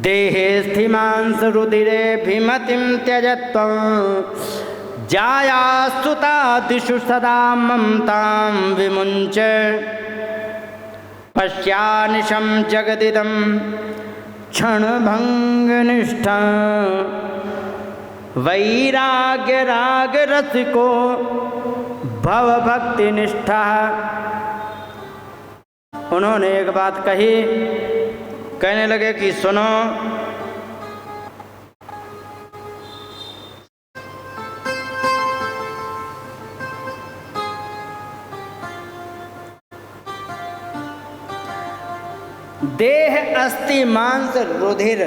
देहे स्थिमांस रुधिरे भीमतिं त्यजत्वं जायास्तुतादिषु सदा ममतां विमुञ्च पश्यानिशं जगदिदं क्षणभङ्गनिष्ठा वैराग्यरागरसिको भवभक्तिनिष्ठा। उन्होंने एक बात कही, कहने लगे कि सुनो, देह अस्थि मांस रुधिर,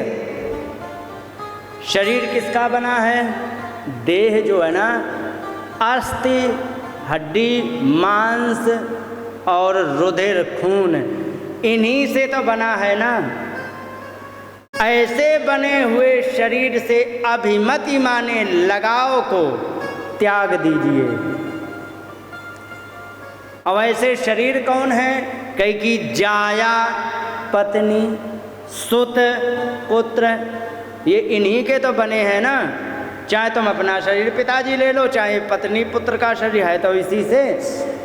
शरीर किसका बना है? देह जो है ना, अस्थि हड्डी, मांस और रुधिर खून, इन्हीं से तो बना है ना। ऐसे बने हुए शरीर से अभिमति माने लगाव को त्याग दीजिए। अब ऐसे शरीर कौन है? कई की जाया, पत्नी, सुत, पुत्र, ये इन्हीं के तो बने हैं ना। चाहे तुम अपना शरीर पिताजी ले लो, चाहे पत्नी पुत्र का शरीर है तो इसी से।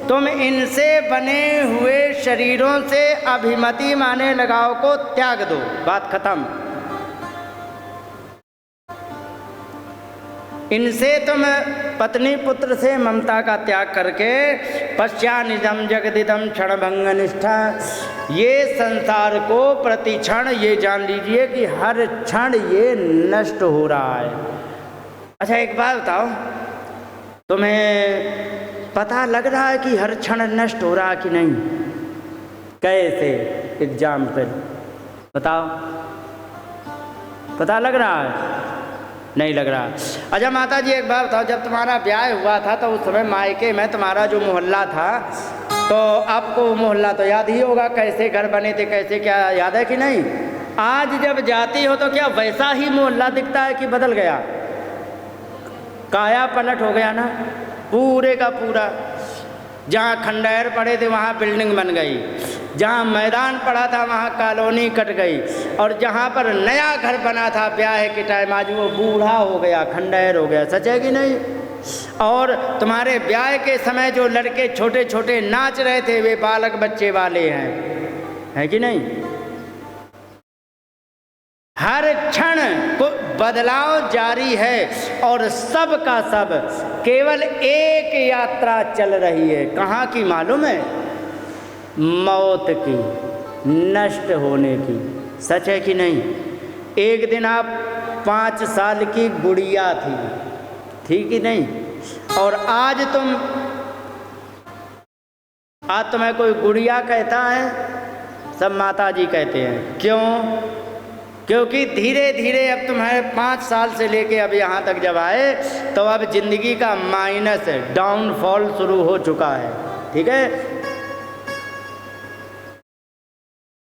तुम इनसे बने हुए शरीरों से अभिमति माने लगाव को त्याग दो, बात खत्म। इनसे तुम पत्नी पुत्र से ममता का त्याग करके पश्चानिदं जगदिदं क्षणभंगनिष्ठा, ये संसार को प्रति क्षण ये जान लीजिए कि हर क्षण ये नष्ट हो रहा है। अच्छा एक बात बताओ, तुम्हें पता लग रहा है कि हर क्षण नष्ट हो रहा है कि नहीं? कैसे? एग्जाम्पल बताओ, पता लग रहा है? नहीं लग रहा। अच्छा माता जी एक बात बताओ, जब तुम्हारा ब्याह हुआ था तो उस समय मायके में तुम्हारा जो मोहल्ला था, तो आपको मोहल्ला तो याद ही होगा, कैसे घर बने थे, कैसे क्या याद है कि नहीं? आज जब जाती हो तो क्या वैसा ही मोहल्ला दिखता है कि बदल गया? काया पलट हो गया ना पूरे का पूरा। जहाँ खंडहर पड़े थे वहाँ बिल्डिंग बन गई, जहाँ मैदान पड़ा था वहाँ कॉलोनी कट गई, और जहाँ पर नया घर बना था ब्याह के टाइम आज वो बूढ़ा हो गया, खंडहर हो गया। सच है कि नहीं? और तुम्हारे ब्याह के समय जो लड़के छोटे छोटे नाच रहे थे वे बालक बच्चे वाले हैं, है कि नहीं? हर क्षण को बदलाव जारी है और सब का सब केवल एक यात्रा चल रही है। कहाँ की मालूम है? मौत की, नष्ट होने की। सच है कि नहीं? एक दिन आप 5 साल की गुड़िया थी, ठीक ही नहीं? और आज तुम्हें कोई गुड़िया कहता है? सब माता जी कहते हैं। क्यों? क्योंकि धीरे धीरे अब तुम्हारे 5 साल से लेके अब यहाँ तक जब आए तो अब जिंदगी का माइनस, डाउनफॉल शुरू हो चुका है। ठीक है?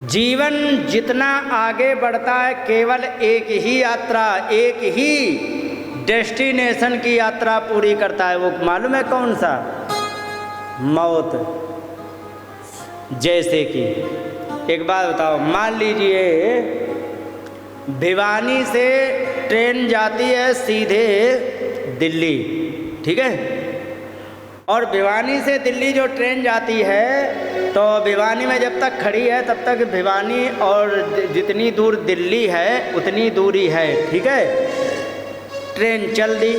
जीवन जितना आगे बढ़ता है केवल एक ही यात्रा, एक ही डेस्टिनेशन की यात्रा पूरी करता है। वो मालूम है कौन सा? मौत। जैसे कि एक बात बताओ, मान लीजिए भिवानी से ट्रेन जाती है सीधे दिल्ली, ठीक है? और भिवानी से दिल्ली जो ट्रेन जाती है तो भिवानी में जब तक खड़ी है तब तक भिवानी और जितनी दूर दिल्ली है उतनी दूरी है, ठीक है? ट्रेन चल दी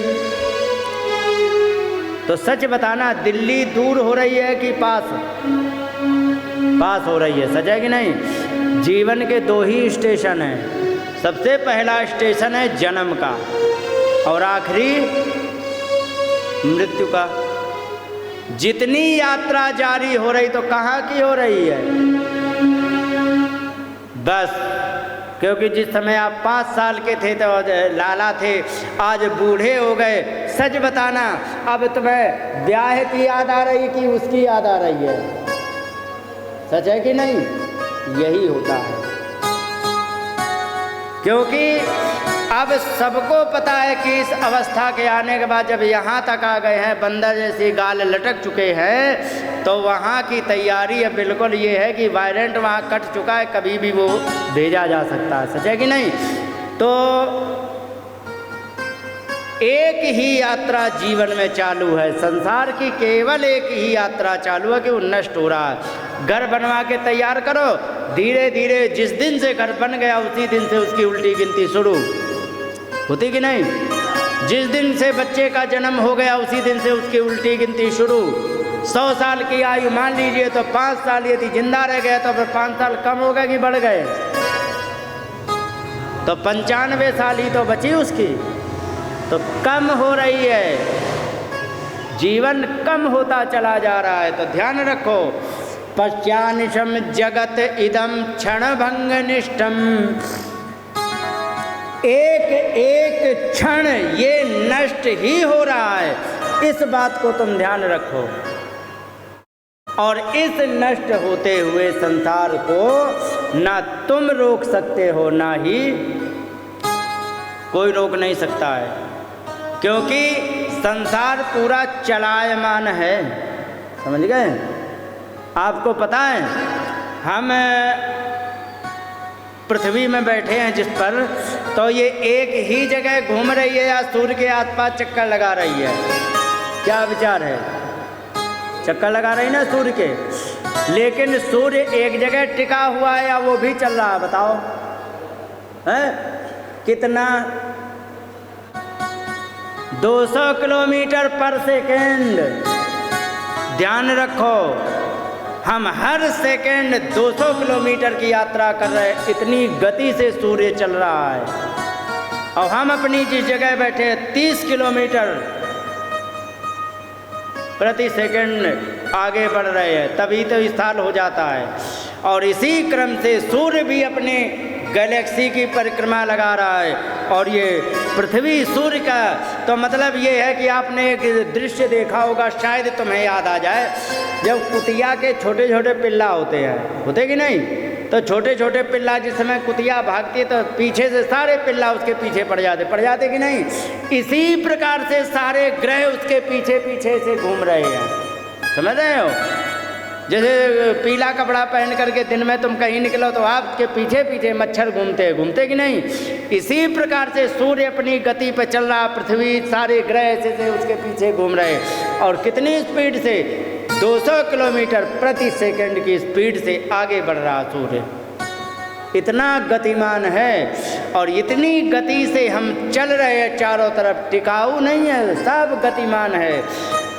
तो सच बताना, दिल्ली दूर हो रही है कि पास हो रही है? सच है कि नहीं? जीवन के 2 ही स्टेशन हैं। सबसे पहला स्टेशन है जन्म का और आखिरी मृत्यु का। जितनी यात्रा जारी हो रही तो कहाँ की हो रही है? बस क्योंकि जिस समय आप 5 साल के थे तो लाला थे, आज बूढ़े हो गए। सच बताना, अब तुम्हें ब्याह की याद आ रही कि उसकी याद आ रही है? सच है कि नहीं? यही होता है। क्योंकि अब सबको पता है कि इस अवस्था के आने के बाद जब यहाँ तक आ गए हैं, बंदर जैसी गाल लटक चुके हैं, तो वहाँ की तैयारी अब बिल्कुल ये है कि वायरेंट वहाँ कट चुका है, कभी भी वो भेजा जा सकता है। सच है कि नहीं? तो एक ही यात्रा जीवन में चालू है, संसार की केवल एक ही यात्रा चालू है कि वो नष्ट हो रहा है। घर बनवा के तैयार करो, धीरे धीरे जिस दिन से घर बन गया उसी दिन से उसकी उल्टी गिनती शुरू होती कि नहीं? जिस दिन से बच्चे का जन्म हो गया उसी दिन से उसकी उल्टी गिनती शुरू। 100 साल की आयु मान लीजिए तो 5 साल यदि जिंदा रह गए तो फिर 5 साल कम हो गए कि बढ़ गए? तो 95 साल ही तो बची उसकी, तो कम हो रही है, जीवन कम होता चला जा रहा है। तो ध्यान रखो, पश्चानिशम जगत इदम क्षण भंग निष्ठम, एक एक क्षण ये नष्ट ही हो रहा है, इस बात को तुम ध्यान रखो। और इस नष्ट होते हुए संसार को ना तुम रोक सकते हो, ना ही कोई रोक नहीं सकता है, क्योंकि संसार पूरा चलायमान है। समझ गए? आपको पता है, हम पृथ्वी में बैठे हैं जिस पर, तो ये एक ही जगह घूम रही है या सूर्य के आसपास चक्कर लगा रही है? क्या विचार है? चक्कर लगा रही ना सूर्य के, लेकिन सूर्य एक जगह टिका हुआ है या वो भी चल रहा है? बताओ है कितना? 200 किलोमीटर पर सेकेंड। ध्यान रखो, हम हर सेकेंड 200 किलोमीटर की यात्रा कर रहे हैं, इतनी गति से सूर्य चल रहा है। और हम अपनी जिस जगह बैठे 30 किलोमीटर प्रति सेकंड आगे बढ़ रहे हैं, तभी तो इस साल हो जाता है। और इसी क्रम से सूर्य भी अपने गैलेक्सी की परिक्रमा लगा रहा है, और ये पृथ्वी सूर्य का, तो मतलब ये है कि आपने एक दृश्य देखा होगा, शायद तुम्हें याद आ जाए, जब कुतिया के छोटे छोटे पिल्ला होते हैं, होते कि नहीं? तो छोटे छोटे पिल्ला जिस समय कुतिया भागती है तो पीछे से सारे पिल्ला उसके पीछे पड़ जाते कि नहीं? इसी प्रकार से सारे ग्रह उसके पीछे पीछे से घूम रहे हैं। समझ रहे हो? जैसे पीला कपड़ा पहन करके दिन में तुम कहीं निकलो तो आपके पीछे पीछे मच्छर घूमते कि नहीं? इसी प्रकार से सूर्य अपनी गति पर चल रहा, पृथ्वी सारे ग्रह ऐसे से उसके पीछे घूम रहे, और कितनी स्पीड से? 200 किलोमीटर प्रति सेकंड की स्पीड से आगे बढ़ रहा सूर्य। इतना गतिमान है, और इतनी गति से हम चल रहे हैं, चारों तरफ टिकाऊ नहीं है, सब गतिमान है।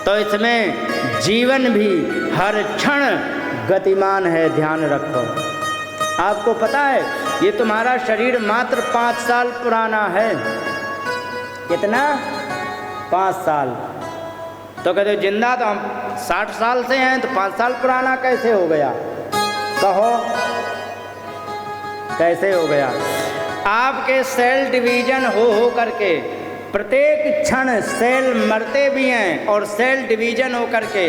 तो इसमें जीवन भी हर क्षण गतिमान है, ध्यान रखो। आपको पता है, ये तुम्हारा शरीर मात्र 5 साल पुराना है। कितना? 5 साल। तो कहते जिंदा तो हम 60 साल से हैं, तो 5 साल पुराना कैसे हो गया? कहो कैसे हो गया? आपके सेल डिवीजन हो करके प्रत्येक क्षण सेल मरते भी हैं, और सेल डिवीजन हो करके,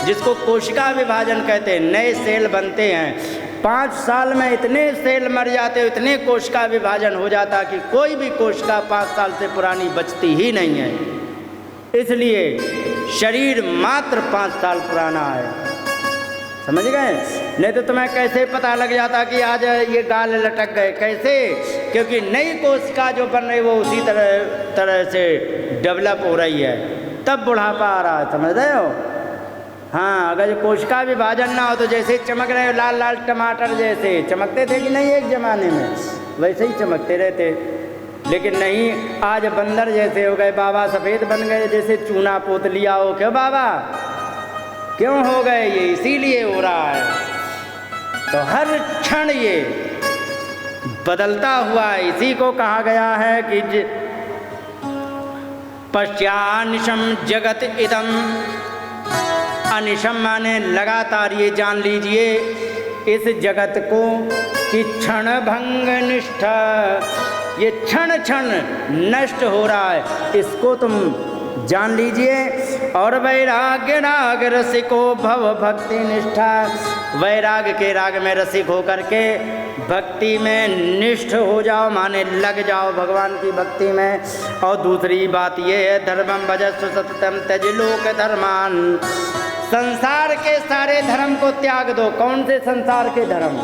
जिसको कोशिका विभाजन कहते हैं, नए सेल बनते हैं। 5 साल में इतने सेल मर जाते, इतने कोशिका विभाजन हो जाता कि कोई भी कोशिका 5 साल से पुरानी बचती ही नहीं है। इसलिए शरीर मात्र 5 साल पुराना है। समझ गए? नहीं तो तुम्हें कैसे पता लग जाता कि आज ये गाल लटक गए? कैसे? क्योंकि नई कोशिका जो बन रही वो उसी तरह से डेवलप हो रही है, तब बुढ़ापा आ रहा है। समझ रहे हो? हाँ, अगर कोशिका विभाजन ना हो तो जैसे चमक रहे हो, लाल लाल टमाटर जैसे चमकते थे कि नहीं एक ज़माने में, वैसे ही चमकते रहते। लेकिन नहीं, आज बंदर जैसे हो गए, बाबा सफ़ेद बन गए, जैसे चूना पोत लिया हो। क्यों बाबा? क्यों हो गए? ये इसीलिए हो रहा है। तो हर क्षण ये बदलता हुआ, इसी को कहा गया है कि पश्चानिशम जगत इदम, अनिशम माने लगातार। ये जान लीजिए इस जगत को कि क्षण भंग निष्ठा, ये क्षण क्षण नष्ट हो रहा है, इसको तुम जान लीजिए। और वैराग्य राग रसिको भव भक्ति निष्ठा, वैराग के राग में रसिक होकर के भक्ति में निष्ठ हो जाओ, माने लग जाओ भगवान की भक्ति में। और दूसरी बात ये है, धर्मम भजस्व सततम त्यज लोक धर्मान, संसार के सारे धर्म को त्याग दो। कौन से संसार के धर्म?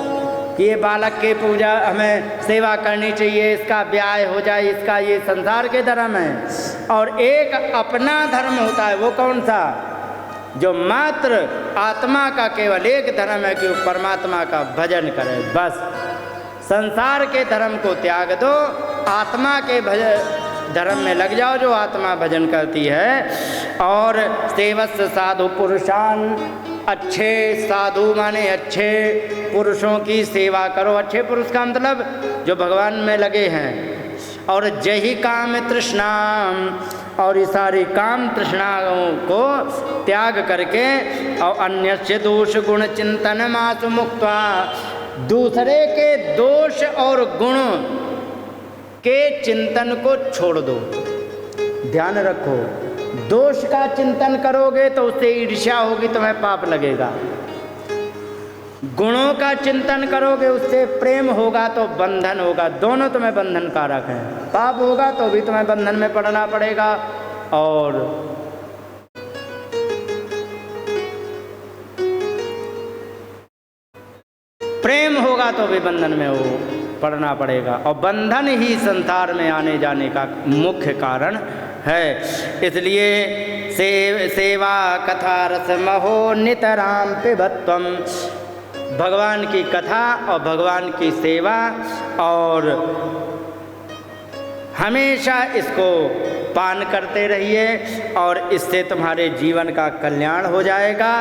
कि ये बालक की पूजा हमें सेवा करनी चाहिए, इसका ब्याह हो जाए, इसका, ये संसार के धर्म है। और एक अपना धर्म होता है, वो कौन सा? जो मात्र आत्मा का केवल एक धर्म है कि वो परमात्मा का भजन करे, बस। संसार के धर्म को त्याग दो, आत्मा के धर्म में लग जाओ जो आत्मा भजन करती है। और सेवस्व साधु पुरुषान, अच्छे साधु माने अच्छे पुरुषों की सेवा करो। अच्छे पुरुष का मतलब जो भगवान में लगे हैं। और जही काम तृष्णाम, और ये सारी काम तृष्णाओं को त्याग करके, और अन्यस्य दोष गुण चिंतन मासु मुक्त्वा, दूसरे के दोष और गुण के चिंतन को छोड़ दो। ध्यान रखो, दोष का चिंतन करोगे तो उससे ईर्ष्या होगी, तुम्हें पाप लगेगा। गुणों का चिंतन करोगे उससे प्रेम होगा तो बंधन होगा, दोनों तुम्हें बंधन कारक हैं। पाप होगा तो भी तुम्हें बंधन में पड़ना पड़ेगा, और प्रेम होगा तो भी बंधन में वो पड़ना पड़ेगा। और बंधन ही संसार में आने जाने का मुख्य कारण है। इसलिए सेवा कथा रस महो नितराम पिबत्वम, भगवान की कथा और भगवान की सेवा, और हमेशा इसको पान करते रहिए, और इससे तुम्हारे जीवन का कल्याण हो जाएगा।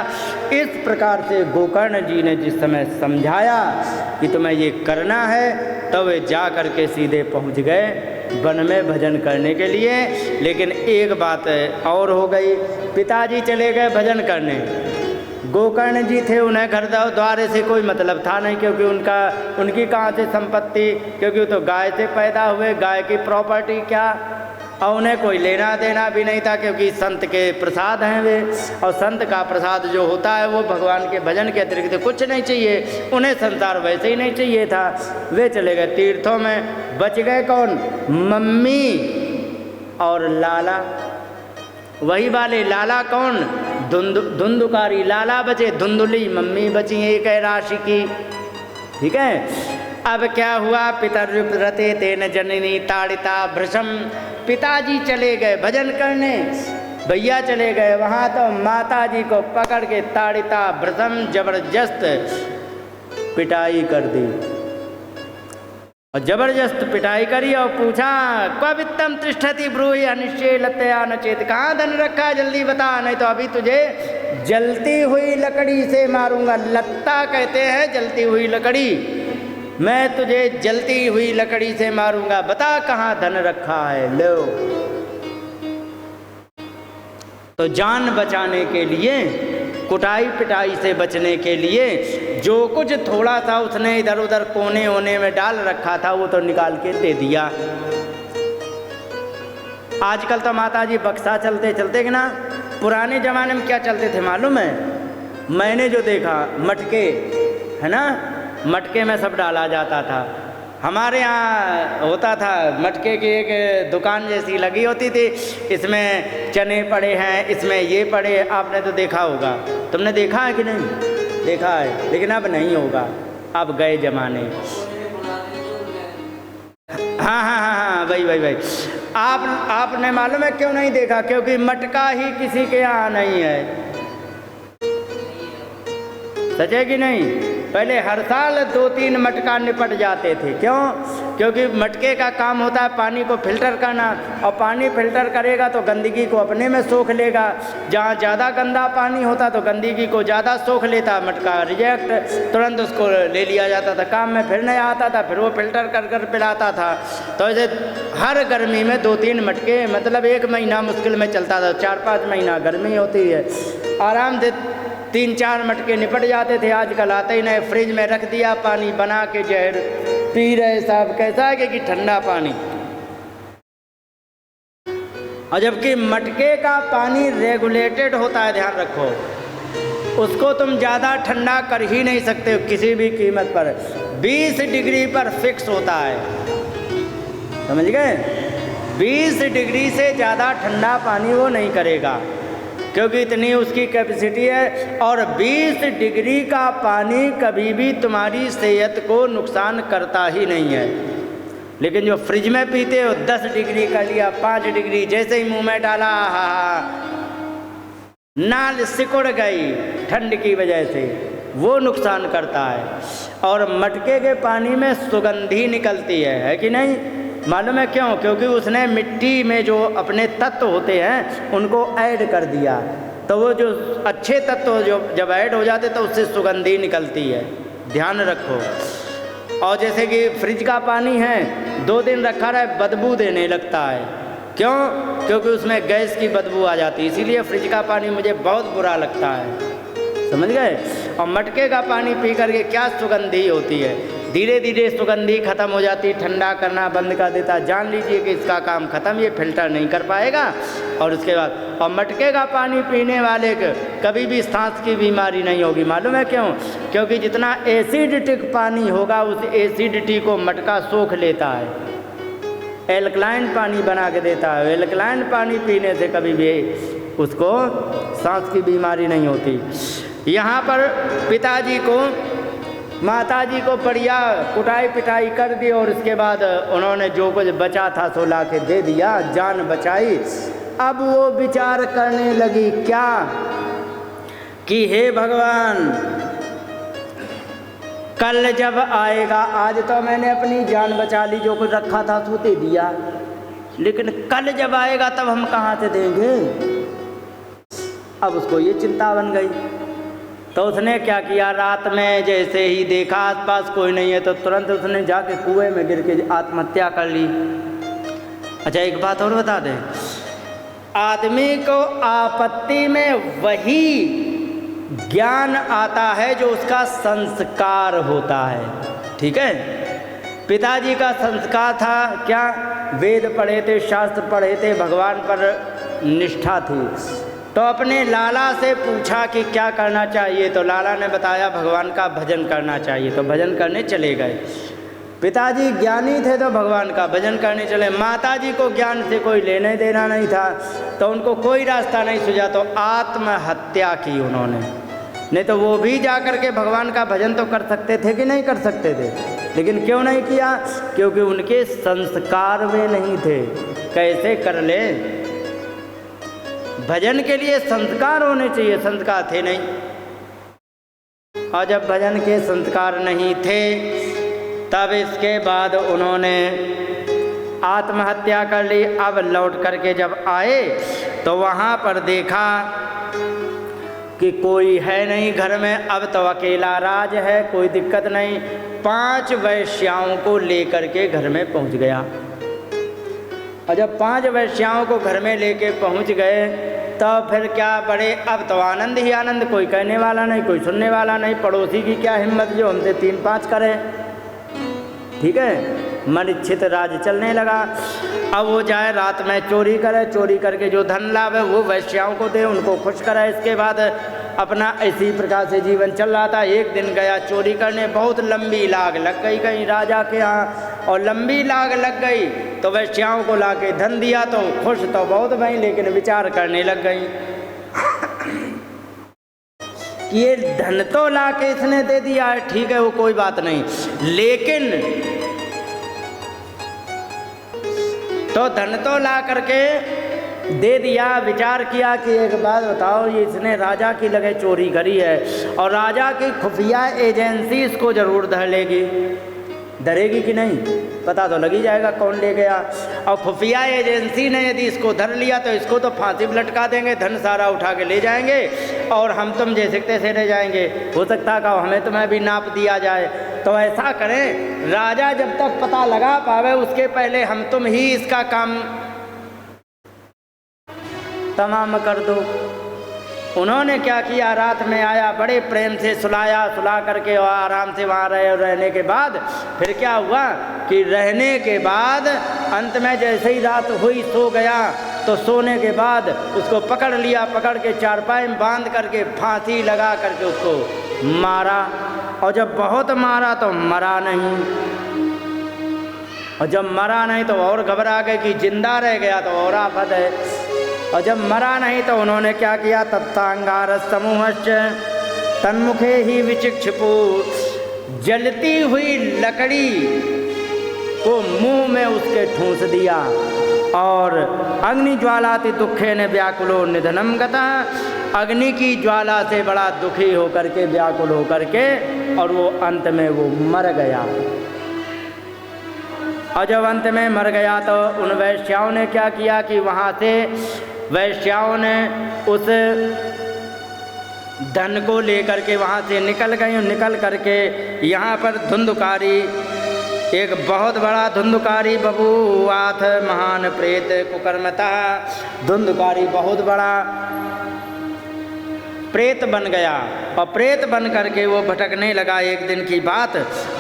इस प्रकार से गोकर्ण जी ने जिस समय समझाया कि तुम्हें ये करना है, तब वे जा कर के सीधे पहुंच गए वन में भजन करने के लिए। लेकिन एक बात और हो गई, पिताजी चले गए भजन करने, गोकर्ण जी थे, उन्हें घर द्वार से कोई मतलब था नहीं, क्योंकि उनकी कहाँ से संपत्ति, क्योंकि वो तो गाय से पैदा हुए, गाय की प्रॉपर्टी क्या, और उन्हें कोई लेना देना भी नहीं था, क्योंकि संत के प्रसाद हैं वे। और संत का प्रसाद जो होता है वो भगवान के भजन के अतिरिक्त कुछ नहीं चाहिए, उन्हें संसार वैसे ही नहीं चाहिए था। वे चले गए तीर्थों में। बच गए कौन? मम्मी और लाला। वही वाले लाला कौन? धुंधुकारी लाला बचे, धुंधुली मम्मी बची, एक है राशि की। ठीक है। अब क्या हुआ? पितरव्रते तेन जननी ताड़िता भृशम, पिताजी चले गए भजन करने, भैया चले गए वहाँ, तो माता जी को पकड़ के ताड़िता भृशम जबरदस्त पिटाई कर दी। और जबरदस्त पिटाई करी और पूछा, क्व वित्तम तिष्ठति ब्रूहि अनिश्चय लत्तया न चेत, कहाँ धन रखा जल्दी बता, नहीं तो अभी तुझे जलती हुई लकड़ी से मारूंगा। लत्ता कहते हैं जलती हुई लकड़ी, मैं तुझे जलती हुई लकड़ी से मारूंगा, बता कहाँ धन रखा है। लो, तो जान बचाने के लिए, कुटाई पिटाई से बचने के लिए, जो कुछ थोड़ा सा उसने इधर उधर कोने होने में डाल रखा था वो तो निकाल के दे दिया। आजकल तो माता जी बक्सा चलते चलते कि ना, पुराने ज़माने में क्या चलते थे मालूम है? मैंने जो देखा, मटके है ना, मटके में सब डाला जाता था। हमारे यहाँ होता था, मटके की एक दुकान जैसी लगी होती थी, इसमें चने पड़े हैं, इसमें ये पड़े, आपने तो देखा होगा। तुमने देखा है कि नहीं? देखा है, लेकिन अब नहीं होगा, अब गए जमाने। हाँ हाँ हाँ हाँ, वही। आपने मालूम है क्यों नहीं देखा? क्योंकि मटका ही किसी के यहाँ नहीं है। सच है कि नहीं? पहले हर साल 2-3 मटका निपट जाते थे। क्यों? क्योंकि मटके का काम होता है पानी को फिल्टर करना, और पानी फिल्टर करेगा तो गंदगी को अपने में सोख लेगा। जहाँ ज़्यादा गंदा पानी होता तो गंदगी को ज़्यादा सोख लेता, मटका रिजेक्ट, तुरंत उसको ले लिया जाता था, काम में फिर नहीं आता था, फिर वो फिल्टर कर पिलाता था। तो ऐसे हर गर्मी में 2-3 मटके, मतलब 1 महीना मुश्किल में चलता था। 4-5 महीना गर्मी होती है, आराम से 3-4 मटके निपट जाते थे। आजकल आते ही नहीं, फ्रिज में रख दिया, पानी बना के जहर पी रहे साहब। कैसा है कि ठंडा पानी। और जबकि मटके का पानी रेगुलेटेड होता है, ध्यान रखो, उसको तुम ज़्यादा ठंडा कर ही नहीं सकते किसी भी कीमत पर। 20 डिग्री पर फिक्स होता है, समझ गए। 20 डिग्री से ज़्यादा ठंडा पानी वो नहीं करेगा, क्योंकि इतनी उसकी कैपेसिटी है। और 20 डिग्री का पानी कभी भी तुम्हारी सेहत को नुकसान करता ही नहीं है। लेकिन जो फ्रिज में पीते हो 10 डिग्री कर लिया, 5 डिग्री, जैसे ही मुंह में डाला नाल सिकुड़ गई ठंड की वजह से, वो नुकसान करता है। और मटके के पानी में सुगंधी निकलती है कि नहीं, मालूम है क्यों? क्योंकि उसने मिट्टी में जो अपने तत्व होते हैं उनको ऐड कर दिया, तो वो जो अच्छे तत्व जो जब ऐड हो जाते तो उससे सुगंधी निकलती है, ध्यान रखो। और जैसे कि फ्रिज का पानी है 2 दिन रखा रहे बदबू देने लगता है, क्यों? क्योंकि उसमें गैस की बदबू आ जाती है, इसीलिए फ्रिज का पानी मुझे बहुत बुरा लगता है, समझ गए। और मटके का पानी पी करके क्या सुगंधी होती है, धीरे धीरे सुगंधी खत्म हो जाती, ठंडा करना बंद कर देता, जान लीजिए कि इसका काम खत्म, ये फिल्टर नहीं कर पाएगा। और उसके बाद और मटके का पानी पीने वाले को कभी भी सांस की बीमारी नहीं होगी, मालूम है क्यों? क्योंकि जितना एसिडिटिक पानी होगा उस एसिडिटी को मटका सोख लेता है, एल्कलाइन पानी बना के देता है। एल्कलाइन पानी पीने से कभी भी उसको सांस की बीमारी नहीं होती। यहाँ पर पिताजी को माताजी को बढ़िया कुटाई पिटाई कर दी और उसके बाद उन्होंने जो कुछ बचा था सो ला के दे दिया, जान बचाई। अब वो विचार करने लगी क्या कि हे भगवान, कल जब आएगा, आज तो मैंने अपनी जान बचा ली, जो कुछ रखा था तो दे दिया, लेकिन कल जब आएगा तब हम कहाँ से देंगे? अब उसको ये चिंता बन गई। तो उसने क्या किया, रात में जैसे ही देखा आसपास कोई नहीं है तो तुरंत उसने जाके कुएं में गिर के आत्महत्या कर ली। अच्छा एक बात और बता दें, आदमी को आपत्ति में वही ज्ञान आता है जो उसका संस्कार होता है, ठीक है। पिताजी का संस्कार था क्या, वेद पढ़े थे, शास्त्र पढ़े थे, भगवान पर निष्ठा थी। तो अपने लाला से पूछा कि क्या करना चाहिए, तो लाला ने बताया भगवान का भजन करना चाहिए, तो भजन करने चले गए। पिताजी ज्ञानी थे तो भगवान का भजन करने चले। माताजी को ज्ञान से कोई लेने देना नहीं था, तो उनको कोई रास्ता नहीं सूझा तो आत्महत्या की उन्होंने। नहीं तो वो भी जा कर के भगवान का भजन तो कर सकते थे कि नहीं कर सकते थे, लेकिन क्यों नहीं किया? क्योंकि उनके संस्कार वे नहीं थे। कैसे कर ले, भजन के लिए संस्कार होने चाहिए, संस्कार थे नहीं। और जब भजन के संस्कार नहीं थे तब इसके बाद उन्होंने आत्महत्या कर ली। अब लौट करके जब आए तो वहाँ पर देखा कि कोई है नहीं घर में, अब तो अकेला राज है, कोई दिक्कत नहीं। 5 वैश्याओं को लेकर के घर में पहुँच गया। और जब 5 वैश्याओं को घर में लेके पहुँच गए तो फिर क्या, बड़े अब तो आनंद ही आनंद, कोई कहने वाला नहीं, कोई सुनने वाला नहीं। पड़ोसी की क्या हिम्मत जो हमसे 3-5 करे, ठीक है। मन इच्छित राज चलने लगा। अब वो जाए रात में चोरी करे, चोरी करके जो धन लाभ है वो वैश्याओं को दे, उनको खुश करे। इसके बाद अपना इसी प्रकार से जीवन चल रहा था। एक दिन गया चोरी करने, बहुत लंबी लाग लग गई कहीं राजा के यहाँ, और लंबी लाग लग गई तो वैश्याओं को ला के धन दिया तो खुश तो बहुत भई, लेकिन विचार करने लग गई कि ये धन तो ला के इसने दे दिया है, ठीक है वो कोई बात नहीं, लेकिन तो धन तो ला करके दे दिया। विचार किया कि एक बात बताओ, ये इसने राजा की लगे चोरी करी है और राजा की खुफिया एजेंसी इसको जरूर धर लेगी, डरेगी कि नहीं, पता तो लग ही जाएगा कौन ले गया। और खुफिया एजेंसी ने यदि इसको धर लिया तो इसको तो फांसी पर लटका देंगे, धन सारा उठा के ले जाएंगे और हम तुम जैसे तैसे रह जाएंगे। हो सकता का हमें तुम्हें भी नाप दिया जाए। तो ऐसा करें, राजा जब तक पता लगा पावे उसके पहले हम तुम ही इसका काम तमाम कर दो। उन्होंने क्या किया, रात में आया, बड़े प्रेम से सुलाया, सुला करके और आराम से वहाँ रहे। और रहने के बाद फिर क्या हुआ कि रहने के बाद अंत में जैसे ही रात हुई सो गया, तो सोने के बाद उसको पकड़ लिया, पकड़ के चारपाई में बांध करके फांसी लगा करके उसको मारा। और जब बहुत मारा तो मरा नहीं, और जब मरा नहीं तो और घबरा गए कि जिंदा रह गया तो और आफत है। और जब मरा नहीं तो उन्होंने क्या किया, तत्तांगारस समूहश्च तन्मुखे ही विचिक्षिपु, जलती हुई लकड़ी को मुंह में उसके ठूंस दिया। और अग्नि ज्वालाति दुखे ने व्याकुलो निधनम गता, अग्नि की ज्वाला से बड़ा दुखी होकर के, व्याकुल होकर के, और वो अंत में वो मर गया। और जब अंत में मर गया तो उन वैश्याओं ने क्या किया कि वहाँ से वैश्याओं ने उस धन को लेकर के वहाँ से निकल गए। निकल करके यहाँ पर धुंधकारी, एक बहुत बड़ा धुंधकारी बबूआथ महान प्रेत कुकर्मता, धुंधकारी बहुत बड़ा प्रेत बन गया। और प्रेत बन करके वो भटकने लगा। एक दिन की बात,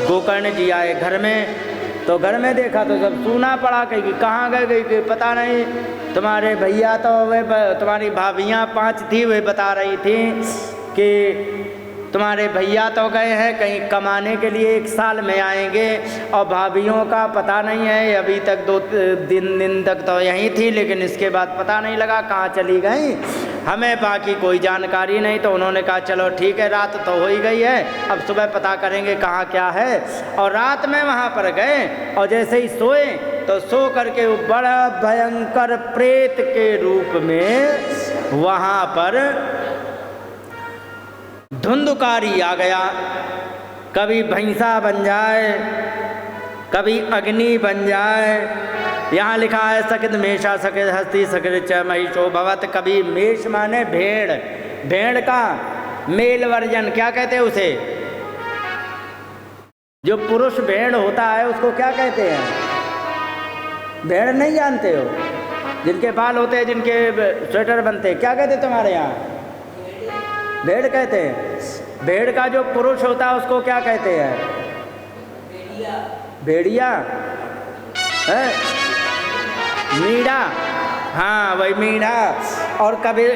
गोकर्ण जी आए घर में, तो घर में देखा तो सब सूना पड़ा। कहीं कहाँ गए, कि पता नहीं, तुम्हारे भैया तो वे, तुम्हारी भाभियाँ 5 थी, वे बता रही थी कि तुम्हारे भैया तो गए हैं कहीं कमाने के लिए, 1 साल में आएंगे, और भाभियों का पता नहीं है। अभी तक 2 दिन तक तो यहीं थी, लेकिन इसके बाद पता नहीं लगा कहाँ चली गई, हमें बाकी कोई जानकारी नहीं। तो उन्होंने कहा चलो ठीक है, रात तो हो ही गई है, अब सुबह पता करेंगे कहाँ क्या है। और रात में वहाँ पर गए, और जैसे ही सोए तो सो करके वो बड़ा भयंकर प्रेत के रूप में वहाँ पर धुंधकारी आ गया। कभी भैंसा बन जाए, कभी अग्नि बन जाए। यहाँ लिखा है सकित मेषा सकित हस्ती सकित च महिषो भवत। कभी मेष माने भेड़, भेड़ का मेल वर्जन क्या कहते हैं उसे, जो पुरुष भेड़ होता है उसको क्या कहते हैं? भेड़ नहीं जानते हो? जिनके बाल होते हैं, जिनके स्वेटर बनते हैं, क्या कहते हैं तुम्हारे यहाँ? भेड़ कहते हैं। भेड़ का जो पुरुष होता है उसको क्या कहते हैं? भेड़िया है, मीड़ा, हाँ वही मीड़ा। और कभी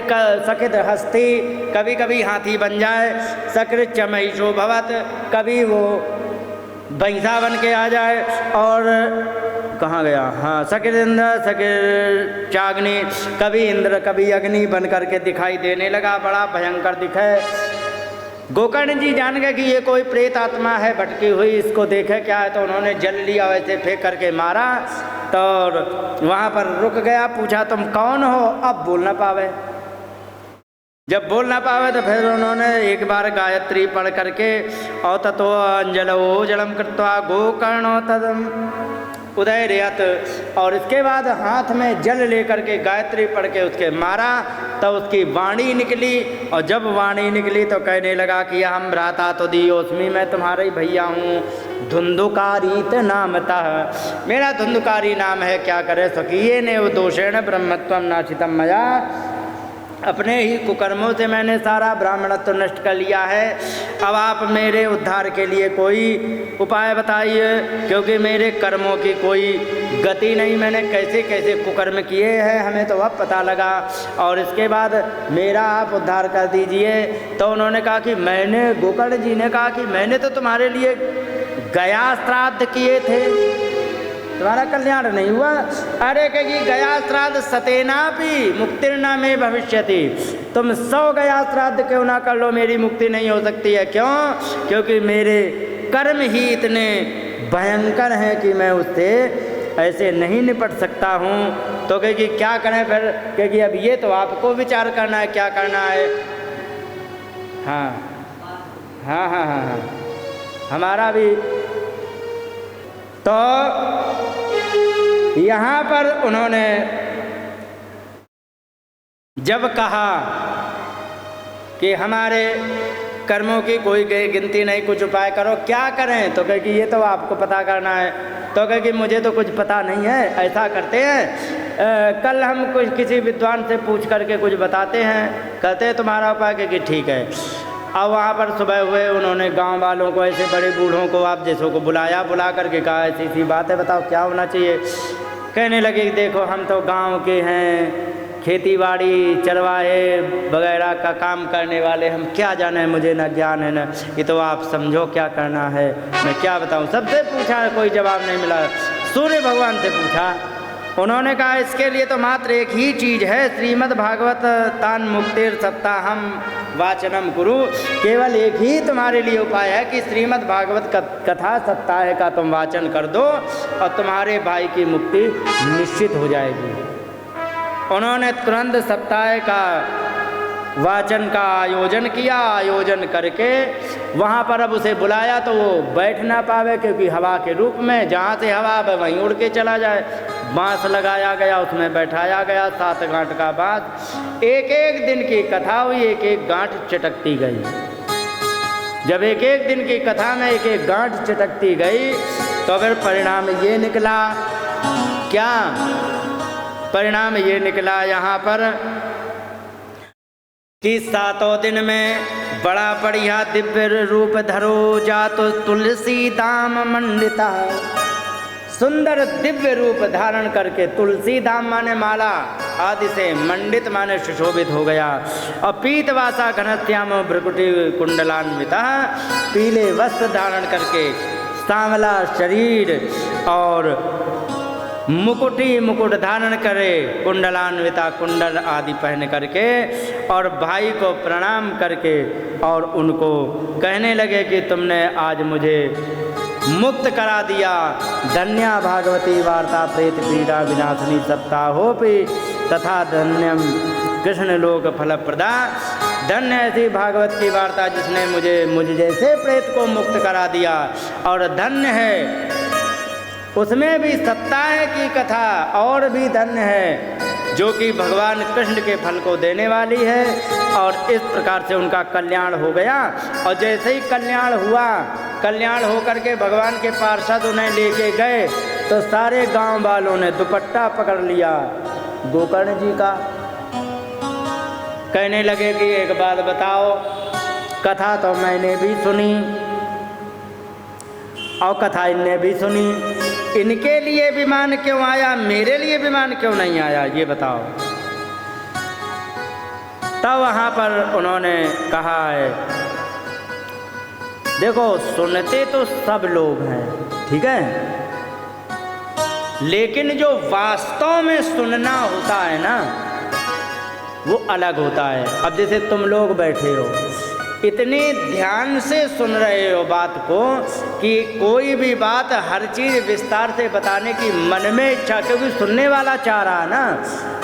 सकित हस्ती, कभी कभी हाथी बन जाए। सकृत च महिषो भवत, कभी वो भैंसा बन के आ जाए। और कहाँ गया, हाँ सकित इंद्र सकित चाग्नि, कभी इंद्र कभी अग्नि बन करके दिखाई देने लगा, बड़ा भयंकर दिखे। गोकर्ण जी जान गए कि ये कोई प्रेत आत्मा है भटकी हुई, इसको देखे क्या है। तो उन्होंने जल लिया, वैसे फेंक करके मारा। तो वहाँ पर रुक गया, पूछा तुम कौन हो? अब बोल ना पावे। जब बोल ना पावे तो फिर उन्होंने एक बार गायत्री पढ़ करके और ततो अंजलो जलम कृत्वा गोकर्णो तदम उदयरयत, और इसके बाद हाथ में जल लेकर के गायत्री पढ़ के उसके मारा। तो उसकी वाणी निकली, और जब वाणी निकली तो कहने लगा कि हम भ्राता तो दियोस्मी, मैं तुम्हारा ही भैया हूँ। धुंधुकारीत नामतः, मेरा धुंधुकारी नाम है। क्या करे स्वकीय ने वो दोषेण ब्रह्मत्वम नाशितम मया, अपने ही कुकर्मों से मैंने सारा ब्राह्मणत्व नष्ट कर लिया है। अब आप मेरे उद्धार के लिए कोई उपाय बताइए, क्योंकि मेरे कर्मों की कोई गति नहीं, मैंने कैसे कैसे कुकर्म किए हैं हमें तो अब पता लगा, और इसके बाद मेरा आप उद्धार कर दीजिए। तो उन्होंने कहा कि मैंने, गोकर्ण जी ने कहा कि मैंने तो तुम्हारे लिए गया श्राद्ध किए थे, तुम्हारा कल्याण नहीं हुआ। अरे कहेगी गया श्राद्ध सतेना भी मुक्तिर्ना में भविष्यति, तुम 100 गया श्राद्ध क्यों ना कर लो, मेरी मुक्ति नहीं हो सकती है। क्यों? क्योंकि मेरे कर्म ही इतने भयंकर हैं कि मैं उससे ऐसे नहीं निपट सकता हूँ। तो कहेगी क्या करें फिर? कहेगी अब ये तो आपको विचार करना है, क्या करना है। हाँ हाँ हाँ हाँ हाँ, हमारा भी। तो यहाँ पर उन्होंने जब कहा कि हमारे कर्मों की कोई गिनती नहीं, कुछ उपाय करो, क्या करें? तो कहे कि ये तो आपको पता करना है। तो कहे कि मुझे तो कुछ पता नहीं है, ऐसा करते हैं कल हम कुछ किसी विद्वान से पूछ करके कुछ बताते हैं, कहते हैं तुम्हारा उपाय। कहे कि ठीक है। अब वहाँ पर सुबह हुए, उन्होंने गांव वालों को, ऐसे बड़े बूढ़ों को, आप जैसों को बुलाया, बुला करके कहा ऐसी बात है, बताओ क्या होना चाहिए। कहने लगे देखो हम तो गांव के हैं, खेती बाड़ी चरवाहे वगैरह का काम करने वाले, हम क्या जाने, मुझे न ज्ञान है न, ये तो आप समझो क्या करना है, मैं क्या बताऊं। सबसे पूछा, कोई जवाब नहीं मिला। सूर्य भगवान से पूछा, उन्होंने कहा इसके लिए तो मात्र एक ही चीज़ है, श्रीमद् भागवत तान मुक्तिर सप्ताहम वाचनम कुरु। केवल एक ही तुम्हारे लिए उपाय है कि श्रीमद् भागवत कथा सप्ताह का तुम वाचन कर दो और तुम्हारे भाई की मुक्ति निश्चित हो जाएगी। उन्होंने तुरंत सप्ताह का वाचन का आयोजन किया। आयोजन करके वहाँ पर अब उसे बुलाया तो वो बैठ ना पावे, क्योंकि हवा के रूप में जहाँ से हवा अब वहीं उड़ के चला जाए। बांस लगाया गया, उसमें बैठाया गया, 7 गांठ का बांस। एक एक दिन की कथा हुई, एक एक गांठ चटकती गई। जब एक एक दिन की कथा में एक एक गांठ चटकती गई तो फिर परिणाम ये निकला, क्या परिणाम ये निकला यहाँ पर कि 7 दिन में बड़ा बढ़िया दिव्य रूप धरो जातो तुलसी दाम मंडिता। सुंदर दिव्य रूप धारण करके तुलसी धाम माने माला आदि से मंडित माने सुशोभित हो गया। और पीतवासा घनश्याम भ्रकुटी कुंडलान्विता, पीले वस्त्र धारण करके, सांवला शरीर और मुकुट धारण करे, कुंडलान्विता कुंडल आदि पहन करके, और भाई को प्रणाम करके और उनको कहने लगे कि तुमने आज मुझे मुक्त करा दिया। धन्या भागवती वार्ता प्रेत पीड़ा विनाशिनी सप्ताहोपि तथा धन्यम कृष्ण लोक फलप्रदा। धन्य ऐसी भागवत की वार्ता जिसने मुझे जैसे प्रेत को मुक्त करा दिया, और धन्य है उसमें भी सप्ताह की कथा और भी धन्य है जो कि भगवान कृष्ण के फल को देने वाली है। और इस प्रकार से उनका कल्याण हो गया। और जैसे ही कल्याण हुआ, कल्याण होकर के भगवान के पार्षद उन्हें लेके गए तो सारे गांव वालों ने दुपट्टा पकड़ लिया गोकर्ण जी का। कहने लगे कि एक बात बताओ, कथा तो मैंने भी सुनी और कथा इनने भी सुनी, इनके लिए विमान क्यों आया, मेरे लिए विमान क्यों नहीं आया, ये बताओ। तब वहाँ पर उन्होंने कहा है, देखो सुनते तो सब लोग हैं, ठीक है, लेकिन जो वास्तव में सुनना होता है ना वो अलग होता है। अब जैसे तुम लोग बैठे हो, इतने ध्यान से सुन रहे हो बात को कि कोई भी बात हर चीज़ विस्तार से बताने की मन में इच्छा, क्योंकि सुनने वाला चाह रहा ना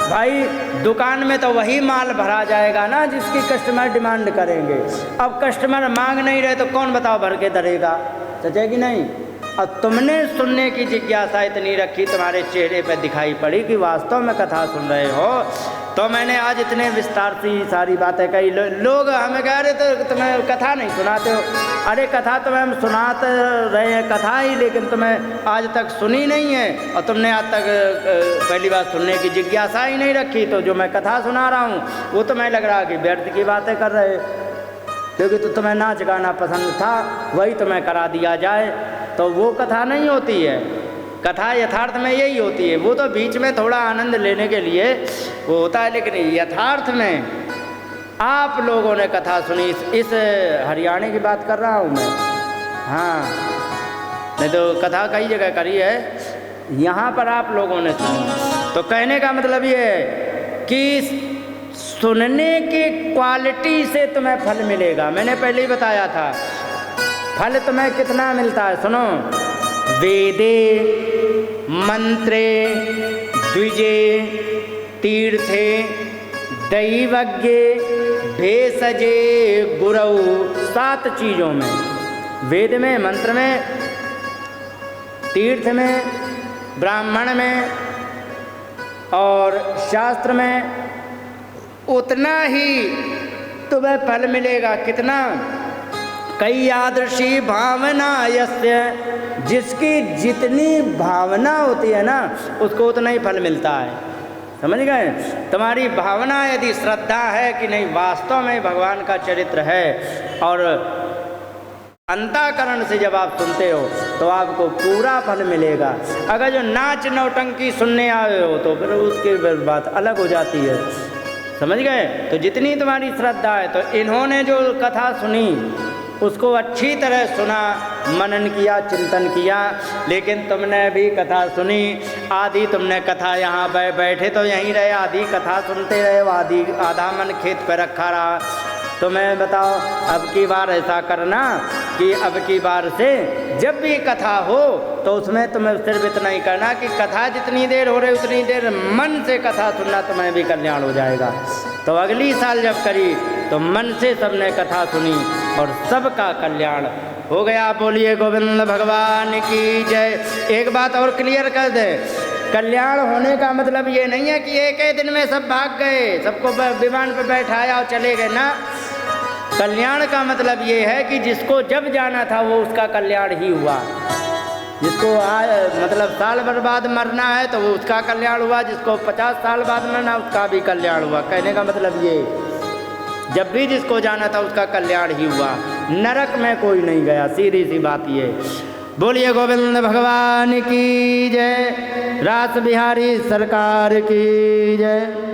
भाई। दुकान में तो वही माल भरा जाएगा ना जिसकी कस्टमर डिमांड करेंगे। अब कस्टमर मांग नहीं रहे तो कौन बताओ भर के धरेगा, सच है कि नहीं। और तुमने सुनने की जिज्ञासा इतनी रखी, तुम्हारे चेहरे पर दिखाई पड़ी कि वास्तव में कथा सुन रहे हो, तो मैंने आज इतने विस्तार से सारी बातें कही। लोग हमें कह रहे तो तुम्हें कथा नहीं सुनाते हो। अरे कथा तुम्हें हम सुनाते रहे हैं कथा ही, लेकिन तुम्हें आज तक सुनी नहीं है और तुमने आज तक पहली बार सुनने की जिज्ञासा ही नहीं रखी। तो जो मैं कथा सुना रहा हूँ वो तुम्हें लग रहा कि व्यर्थ की बातें कर रहे, क्योंकि तो तुम्हें नाच गाना पसंद था, वही तुम्हें करा दिया जाए, तो वो कथा नहीं होती है। कथा यथार्थ में यही होती है। वो तो बीच में थोड़ा आनंद लेने के लिए वो होता है, लेकिन यथार्थ में आप लोगों ने कथा सुनी। इस हरियाणा की बात कर रहा हूँ मैं, हाँ, नहीं तो कथा कई जगह करी है, यहाँ पर आप लोगों ने सुनी। तो कहने का मतलब ये है कि सुनने की क्वालिटी से तुम्हें फल मिलेगा। मैंने पहले ही बताया था फल तुम्हें कितना मिलता है, सुनो। वेदे मंत्रे द्विजे तीर्थे दैवज्ञे भेषजे गुरौ, 7 चीज़ों में, वेद में, मंत्र में, तीर्थ में, ब्राह्मण में और शास्त्र में उतना ही तुम्हें फल मिलेगा। कितना? कई यादृशी भावना यस्य, जिसकी जितनी भावना होती है ना उसको उतना ही फल मिलता है। समझ गए? तुम्हारी भावना यदि श्रद्धा है कि नहीं वास्तव में भगवान का चरित्र है और अंतःकरण से जब आप सुनते हो तो आपको पूरा फल मिलेगा। अगर जो नाच नौटंकी सुनने आए हो तो फिर उसकी बात अलग हो जाती है, समझ गए। तो जितनी तुम्हारी श्रद्धा है, तो इन्होंने जो कथा सुनी उसको अच्छी तरह सुना, मनन किया, चिंतन किया। लेकिन तुमने भी कथा सुनी, आधी तुमने कथा यहाँ बैठे तो यहीं रहे, आधी कथा सुनते रहे, आधी आधा मन खेत पर रखा रहा। तो मैं बताओ, अब की बार ऐसा करना कि अब की बार से जब भी कथा हो तो उसमें तुम्हें सिर्फ इतना ही करना कि कथा जितनी देर हो रही उतनी देर मन से कथा सुनना, तुम्हें भी कल्याण हो जाएगा। तो अगली साल जब करी तो मन से सबने कथा सुनी और सबका कल्याण हो गया। बोलिए गोविंद भगवान की जय। एक बात और क्लियर कर दे, कल्याण होने का मतलब ये नहीं है कि एक ही दिन में सब भाग गए, सबको विमान पर बैठाया और चले गए ना। कल्याण का मतलब ये है कि जिसको जब जाना था वो उसका कल्याण ही हुआ। जिसको मतलब साल भर बाद मरना है तो वो उसका कल्याण हुआ, जिसको 50 साल बाद मरना उसका भी कल्याण हुआ। कहने का मतलब ये, जब भी जिसको जाना था उसका कल्याण ही हुआ, नरक में कोई नहीं गया, सीधी सी बात ये। बोलिए गोविंद भगवान की जय, रास बिहारी सरकार की जय।